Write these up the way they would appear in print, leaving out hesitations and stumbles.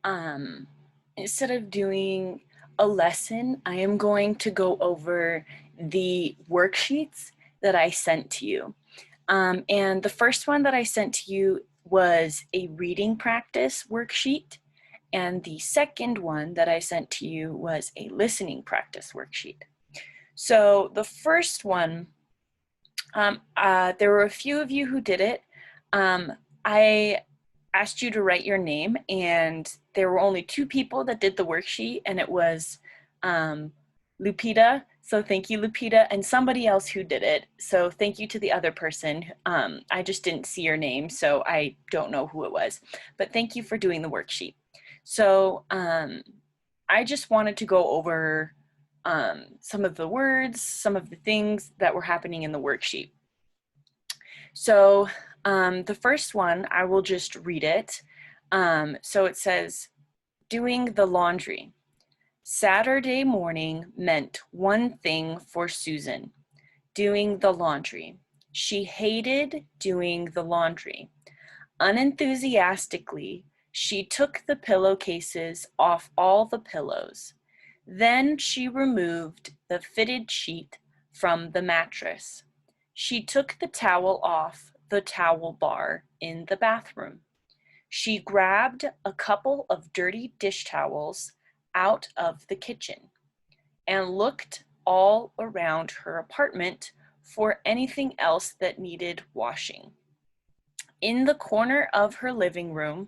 um, instead of doing a lesson, I am going to go over the worksheets that I sent to you. And the first one that I sent to you was a reading practice worksheet. And the second one that I sent to you was a listening practice worksheet. So the first one, there were a few of you who did it. I asked you to write your name, and there were only 2 people that did the worksheet, and it was Lupita. So thank you, Lupita, and somebody else who did it. So thank you to the other person. I just didn't see your name, so I don't know who it was. But thank you for doing the worksheet. So I just wanted to go over some of the words, some of the things that were happening in the worksheet. So the first one, I will just read it. So it says, doing the laundry. Saturday morning meant one thing for Susan, doing the laundry. She hated doing the laundry. Unenthusiastically, she took the pillowcases off all the pillows. Then she removed the fitted sheet from the mattress. She took the towel off the towel bar in the bathroom. She grabbed a couple of dirty dish towels out of the kitchen and looked all around her apartment for anything else that needed washing. In the corner of her living room,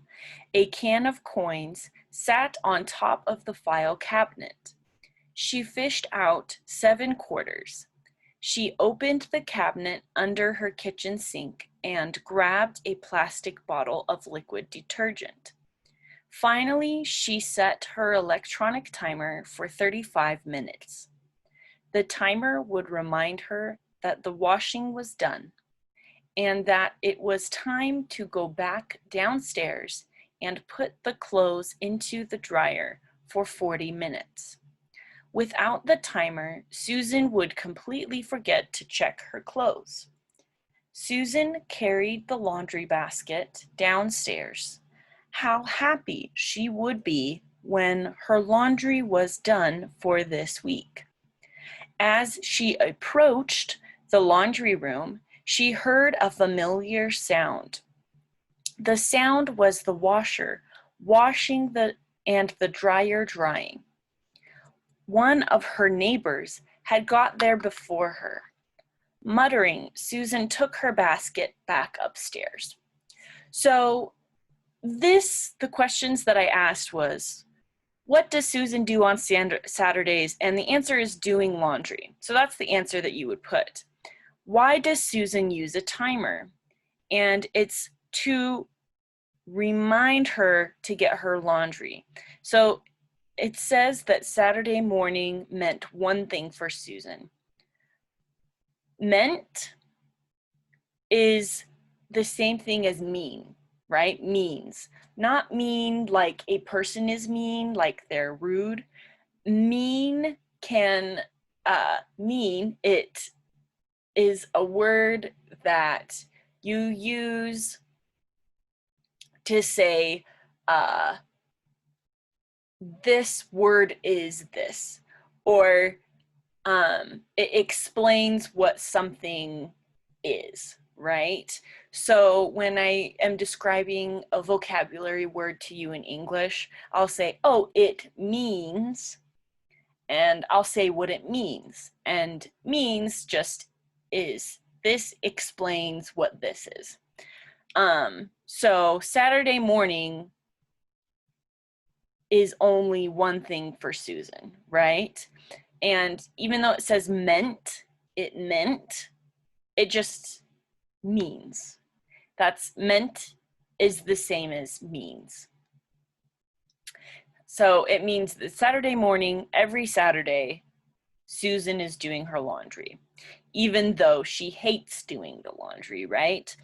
a can of coins sat on top of the file cabinet. She fished out 7 quarters. She opened the cabinet under her kitchen sink and grabbed a plastic bottle of liquid detergent. Finally, she set her electronic timer for 35 minutes. The timer would remind her that the washing was done and that it was time to go back downstairs and put the clothes into the dryer for 40 minutes. Without the timer, Susan would completely forget to check her clothes. Susan carried the laundry basket downstairs. How happy she would be when her laundry was done for this week. As she approached the laundry room, she heard a familiar sound. The sound was the washer washing and the dryer drying. One of her neighbors had got there before her. Muttering, Susan took her basket back upstairs. So the questions that I asked was, what does Susan do on Saturdays? And the answer is doing laundry. So that's the answer that you would put. Why does Susan use a timer? And it's to remind her to get her laundry. So it says that Saturday morning meant one thing for Susan. Meant is the same thing as mean, right? Means. Not mean like a person is mean, like they're rude. Mean can mean it is a word that you use to say this word is this, or it explains what something is, right? So when I am describing a vocabulary word to you in English, I'll say, oh, it means, and I'll say what it means. And means just is. This explains what this is. So Saturday morning is only one thing for Susan, right? And even though it says meant, it just means. That's meant is the same as means. So it means that Saturday morning, every Saturday, Susan is doing her laundry, even though she hates doing the laundry, right?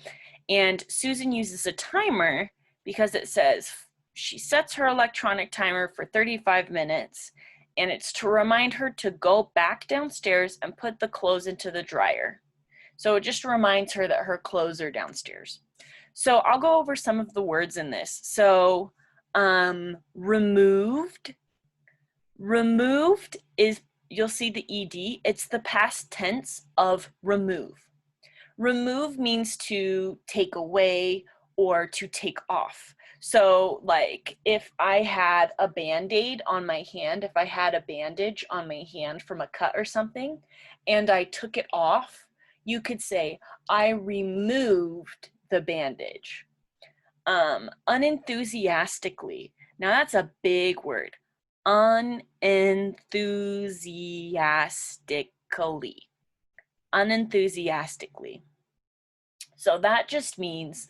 And Susan uses a timer because it says she sets her electronic timer for 35 minutes, and it's to remind her to go back downstairs and put the clothes into the dryer. So it just reminds her that her clothes are downstairs. So I'll go over some of the words in this. So Removed. Removed is, you'll see the ed, it's the past tense of remove. Remove means to take away or to take off. So like if I had a Band-Aid on my hand, if I had a bandage on my hand from a cut or something, and I took it off, you could say, I removed the bandage. Unenthusiastically. Now that's a big word. Unenthusiastically. Unenthusiastically. So that just means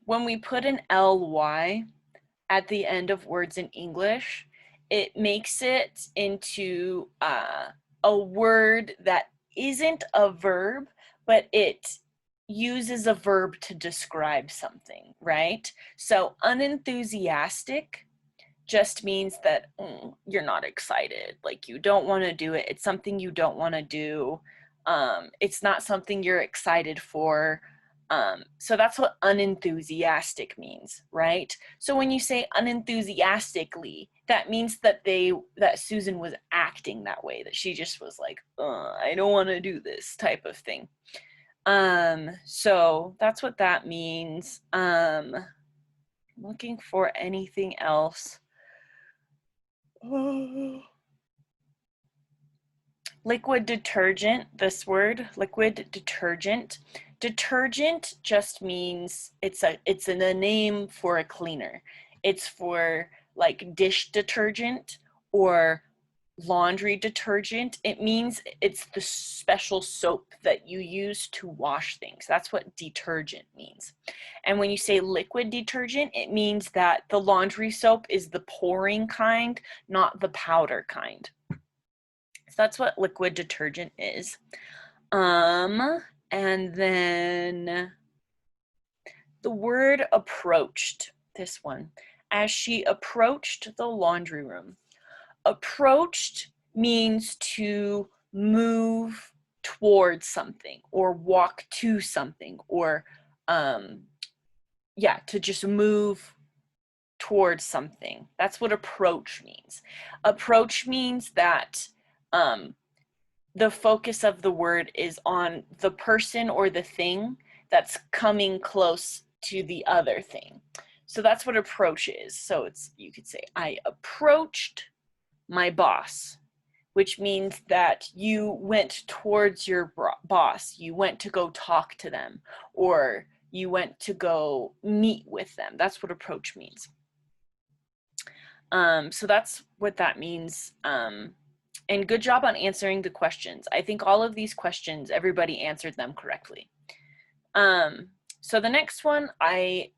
when we put an ly at the end of words in English, it makes it into a word that isn't a verb, but it uses a verb to describe something, right? So unenthusiastic just means that you're not excited, like you don't want to do it. It's something you don't want to do. It's not something you're excited for. So that's what unenthusiastic means, right? So when you say unenthusiastically, that means that Susan was acting that way, that she just was like, I don't want to do this type of thing. So that's what that means. Looking for anything else. Liquid detergent, this word, liquid detergent. Detergent just means it's a name for a cleaner. It's for like dish detergent or laundry detergent. It means it's the special soap that you use to wash things. That's what detergent means. And when you say liquid detergent, it means that the laundry soap is the pouring kind, not the powder kind. So that's what liquid detergent is. And then the word approached, this one, as she approached the laundry room. Approached means to move towards something or walk to something, or to just move towards something. That's what approach means. Approach means that the focus of the word is on the person or the thing that's coming close to the other thing. So that's what approach is. So it's, you could say, I approached my boss, which means that you went towards your boss. You went to go talk to them, or you went to go meet with them. That's what approach means. So that's what that means. And good job on answering the questions. I think all of these questions, everybody answered them correctly. So the next one, I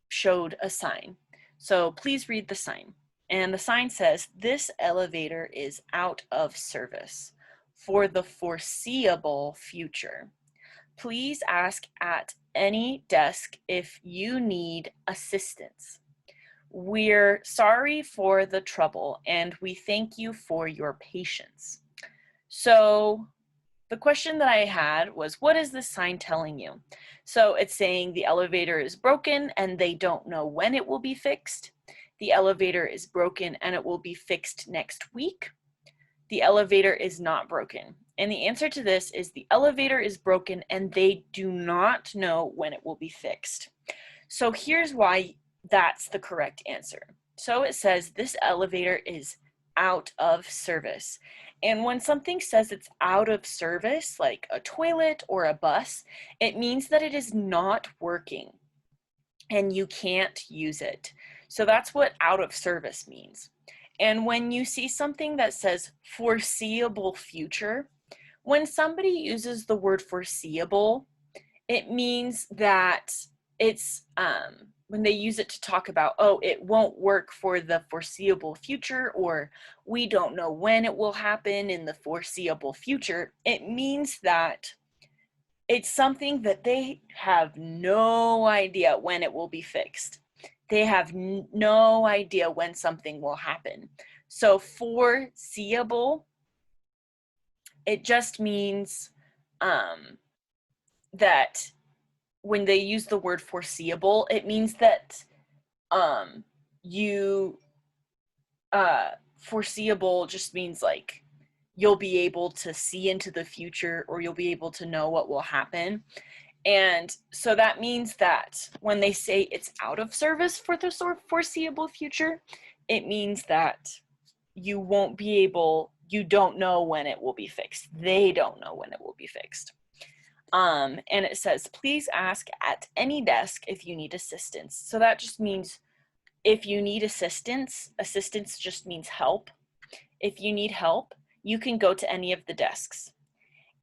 showed a sign. So please read the sign. And the sign says, this elevator is out of service for the foreseeable future. Please ask at any desk if you need assistance. We're sorry for the trouble and we thank you for your patience. So the question that I had was, what is this sign telling you? So it's saying the elevator is broken and they don't know when it will be fixed. The elevator is broken and it will be fixed next week. The elevator is not broken. And the answer to this is the elevator is broken and they do not know when it will be fixed. So here's why that's the correct answer. So it says this elevator is out of service. And when something says it's out of service, like a toilet or a bus, it means that it is not working and you can't use it. So that's what out of service means. And when you see something that says foreseeable future, when somebody uses the word foreseeable, it means that it's when they use it to talk about, oh, it won't work for the foreseeable future, or we don't know when it will happen in the foreseeable future, it means that it's something that they have no idea when it will be fixed. They have no idea when something will happen. So foreseeable, it just means that when they use the word foreseeable, it means that you foreseeable just means like you'll be able to see into the future, or you'll be able to know what will happen. And so that means that when they say it's out of service for the foreseeable future, it means that you won't be able, you don't know when it will be fixed. They don't know when it will be fixed. And it says, please ask at any desk if you need assistance. So that just means if you need assistance, assistance just means help. If you need help, you can go to any of the desks.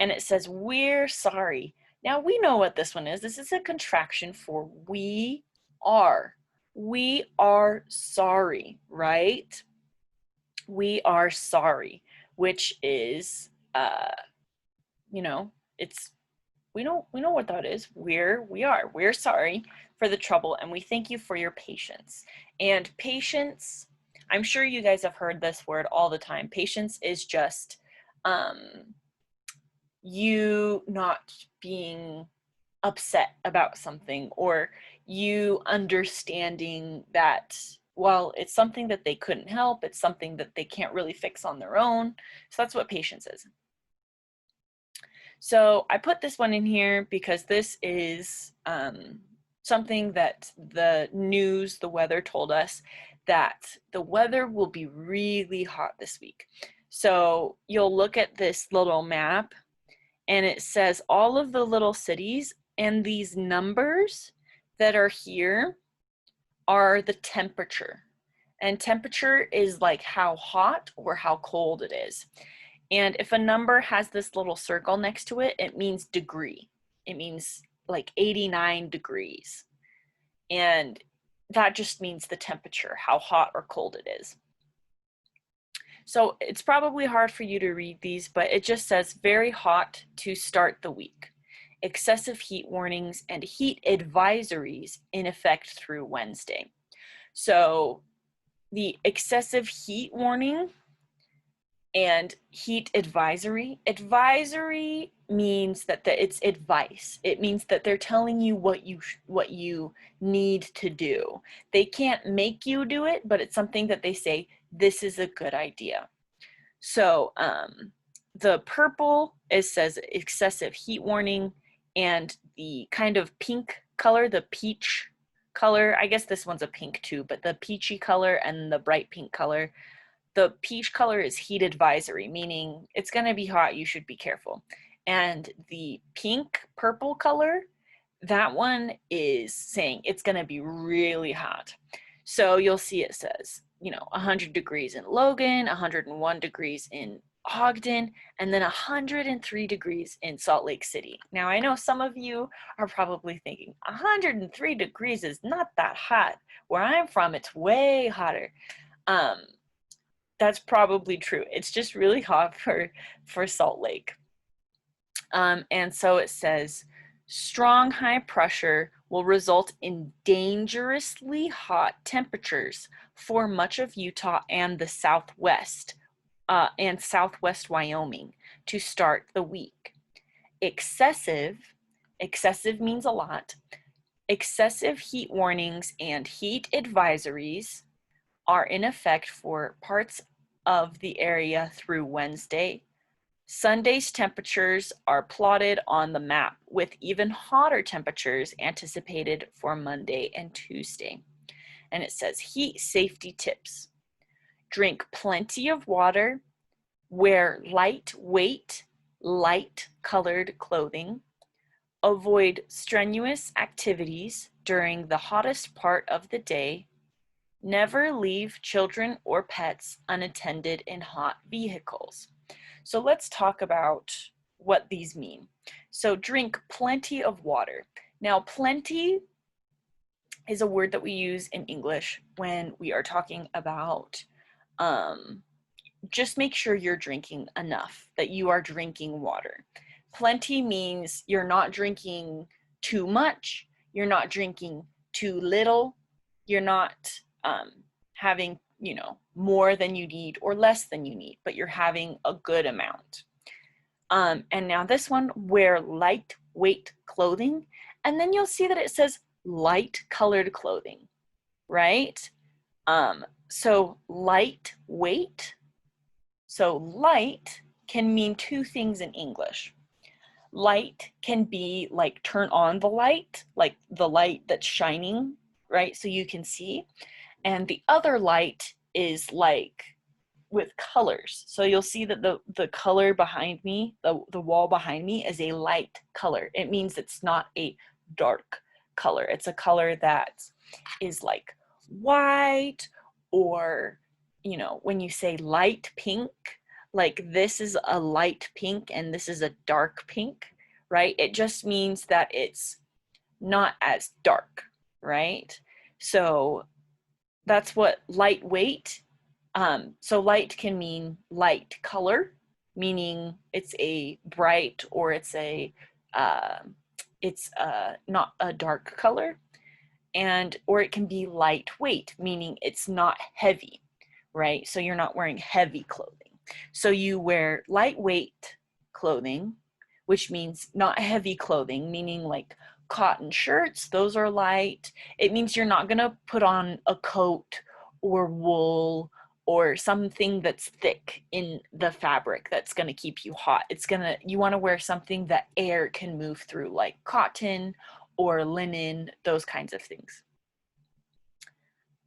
And it says, we're sorry. Now we know what this one is. This is a contraction for we are. We are sorry, right? We are sorry, which is, it's, we know what that is. We're sorry for the trouble, and we thank you for your patience. And patience, I'm sure you guys have heard this word all the time. Patience is just you not being upset about something, or you understanding that, well, it's something that they couldn't help, it's something that they can't really fix on their own. So that's what patience is. So I put this one in here because this is something that the news, the weather told us, that the weather will be really hot this week. So you'll look at this little map, and it says all of the little cities, and these numbers that are here are the temperature. And temperature is like how hot or how cold it is. And if a number has this little circle next to it, it means degree. It means like 89 degrees. And that just means the temperature, how hot or cold it is. So it's probably hard for you to read these, but it just says very hot to start the week. Excessive heat warnings and heat advisories in effect through Wednesday. So the excessive heat warning and heat advisory. Advisory means that it's advice. It means that they're telling you what you need to do. They can't make you do it, but it's something that they say, this is a good idea. So the purple, it says excessive heat warning, and the kind of pink color, the peach color, I guess this one's a pink too, but the peachy color and the bright pink color, the peach color is heat advisory, meaning it's going to be hot, you should be careful. And the pink purple color, that one is saying it's going to be really hot. So you'll see it says, 100 degrees in Logan, 101 degrees in Ogden, and then 103 degrees in Salt Lake City. Now, I know some of you are probably thinking, 103 degrees is not that hot. Where I'm from, it's way hotter. That's probably true. It's just really hot for Salt Lake. And so it says, strong high pressure will result in dangerously hot temperatures for much of Utah and the Southwest and Southwest Wyoming to start the week. Excessive means a lot. Excessive heat warnings and heat advisories are in effect for parts of the area through Wednesday. Sunday's temperatures are plotted on the map, with even hotter temperatures anticipated for Monday and Tuesday. And it says heat safety tips. Drink plenty of water, wear lightweight, light-colored clothing, avoid strenuous activities during the hottest part of the day, never leave children or pets unattended in hot vehicles. So let's talk about what these mean. So drink plenty of water. Now, plenty is a word that we use in English when we are talking about just make sure you're drinking enough, that you are drinking water. Plenty means you're not drinking too much, you're not drinking too little, you're not having, more than you need or less than you need, but you're having a good amount. And now this one, wear lightweight clothing, and then you'll see that it says light colored clothing, right? So lightweight. So light can mean two things in English. Light can be like turn on the light, like the light that's shining, right? So you can see. And the other light is like with colors. So you'll see that the color behind me, the wall behind me is a light color. It means it's not a dark color. It's a color that is like white, or, you know, when you say light pink, like this is a light pink and this is a dark pink, right? It just means that it's not as dark, right? So that's what lightweight. So light can mean light color, meaning it's a bright, or uh, it's not a dark color, and or it can be lightweight, meaning it's not heavy, right? So you're not wearing heavy clothing. So you wear lightweight clothing, which means not heavy clothing, meaning like cotton shirts, those are light. It means you're not gonna put on a coat or wool or something that's thick in the fabric that's going to keep you hot. You want to wear something that air can move through, like cotton or linen, those kinds of things.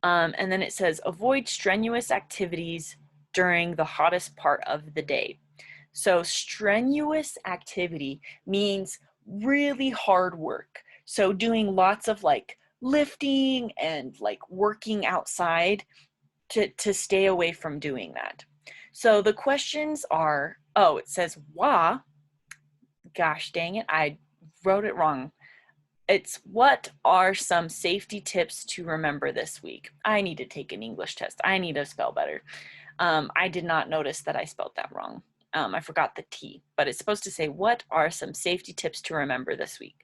And then it says, avoid strenuous activities during the hottest part of the day. So strenuous activity means really hard work. So doing lots of like lifting and like working outside, to stay away from doing that. So the questions are, oh, it says wa. Gosh dang it, I wrote it wrong. It's, what are some safety tips to remember this week? I need to take an English test. I need to spell better. I did not notice that I spelled that wrong. I forgot the T, but it's supposed to say, what are some safety tips to remember this week?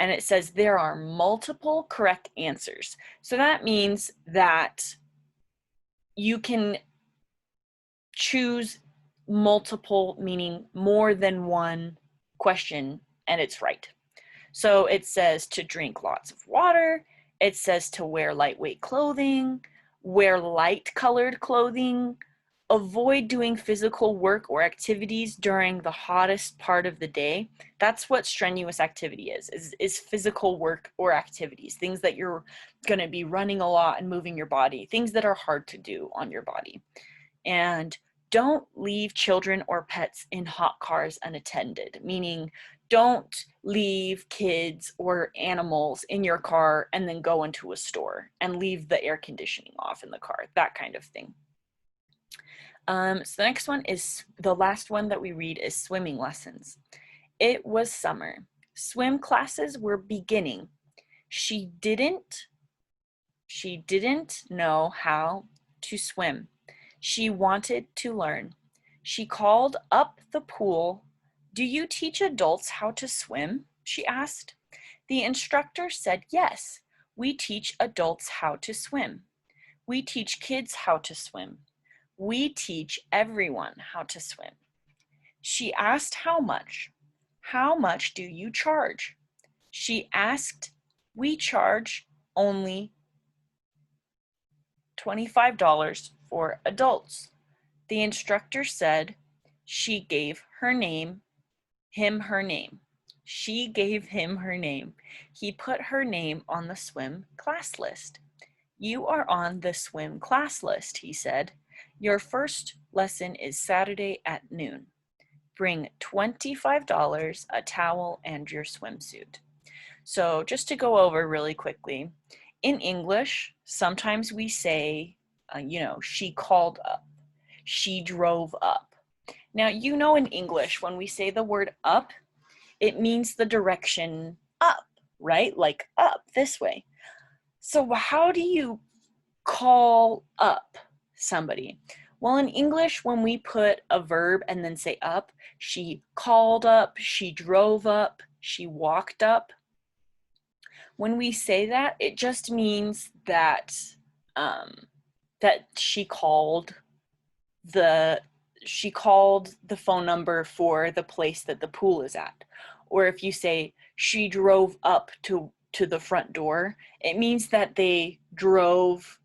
And it says there are multiple correct answers. So that means that you can choose multiple, meaning more than one question, and it's right. So it says to drink lots of water. It says to wear lightweight clothing, wear light colored clothing, avoid doing physical work or activities during the hottest part of the day. That's what strenuous activity is physical work or activities, things that you're going to be running a lot and moving your body, things that are hard to do on your body. And don't leave children or pets in hot cars unattended, meaning don't leave kids or animals in your car and then go into a store and leave the air conditioning off in the car, that kind of thing. So the next one is, the last one that we read is swimming lessons. It was summer. Swim classes were beginning. She didn't know how to swim. She wanted to learn. She called up the pool. Do you teach adults how to swim? She asked. The instructor said, yes, we teach adults how to swim. We teach kids how to swim. We teach everyone how to swim. She asked how much. How much do you charge? She asked. We charge only $25 for adults. The instructor said. She gave him her name. She gave him her name. He put her name on the swim class list. You are on the swim class list, he said. Your first lesson is Saturday at noon. Bring $25, a towel, and your swimsuit. So just to go over really quickly, in English, sometimes we say, she called up, she drove up. Now, in English, when we say the word up, it means the direction up, right? Like up, this way. So how do you call up somebody? Well, in English, when we put a verb and then say up, she called up, she drove up, she walked up. When we say that, it just means that that she called the phone number for the place that the pool is at. Or if you say she drove up to the front door, it means that they drove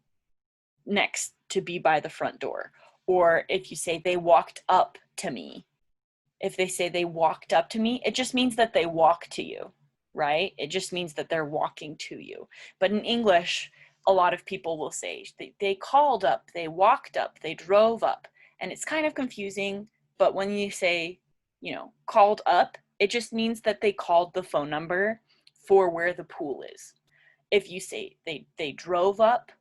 next to be by the front door. Or if you say they walked up to me, if they say they walked up to me, it just means that they walk to you, right? It just means that they're walking to you. But in English, a lot of people will say they called up, they walked up, they drove up. And it's kind of confusing, but when you say, you know, called up, it just means that they called the phone number for where the pool is. If you say they drove up,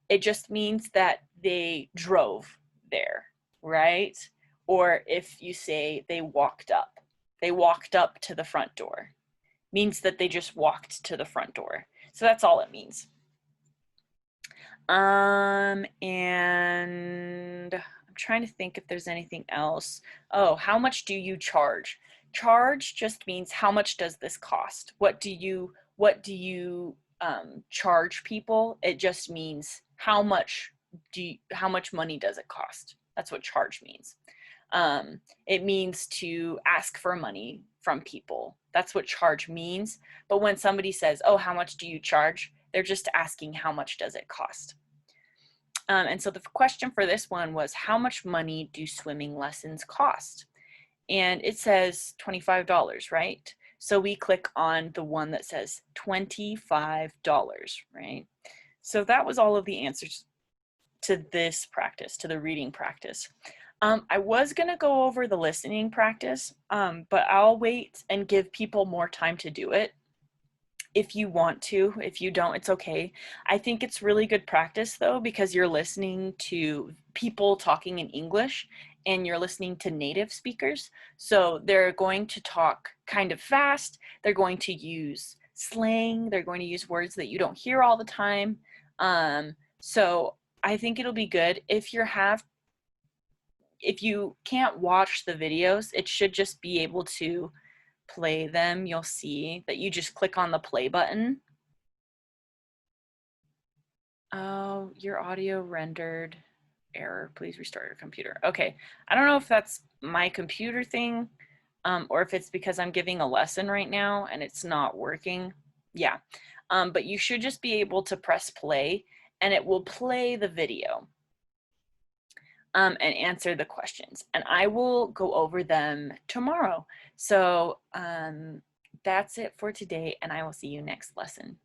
it just means that they drove there, right? Or if you say they walked up to the front door, means that they just walked to the front door. So that's all it means. And I'm trying to think if there's anything else. Oh, how much do you charge? Charge just means how much does this cost? What do you charge people? It just means how much money does it cost? That's what charge means. It means to ask for money from people. That's what charge means. But when somebody says, oh, how much do you charge? They're just asking how much does it cost? And so the question for this one was, how much money do swimming lessons cost? And it says $25, right? So we click on the one that says $25, right? So that was all of the answers to this practice, to the reading practice. I was gonna go over the listening practice, but I'll wait and give people more time to do it. If you want to, if you don't, it's okay. I think it's really good practice though, because you're listening to people talking in English and you're listening to native speakers. So they're going to talk kind of fast. They're going to use slang. They're going to use words that you don't hear all the time. So I think it'll be good. If you can't watch the videos, it should just be able to play them. You'll see that you just click on the play button. Oh, your audio rendered error. Please restart your computer. Okay, I don't know if that's my computer thing or if it's because I'm giving a lesson right now and it's not working. Yeah, but you should just be able to press play and it will play the video and answer the questions. And I will go over them tomorrow. So that's it for today, and I will see you next lesson.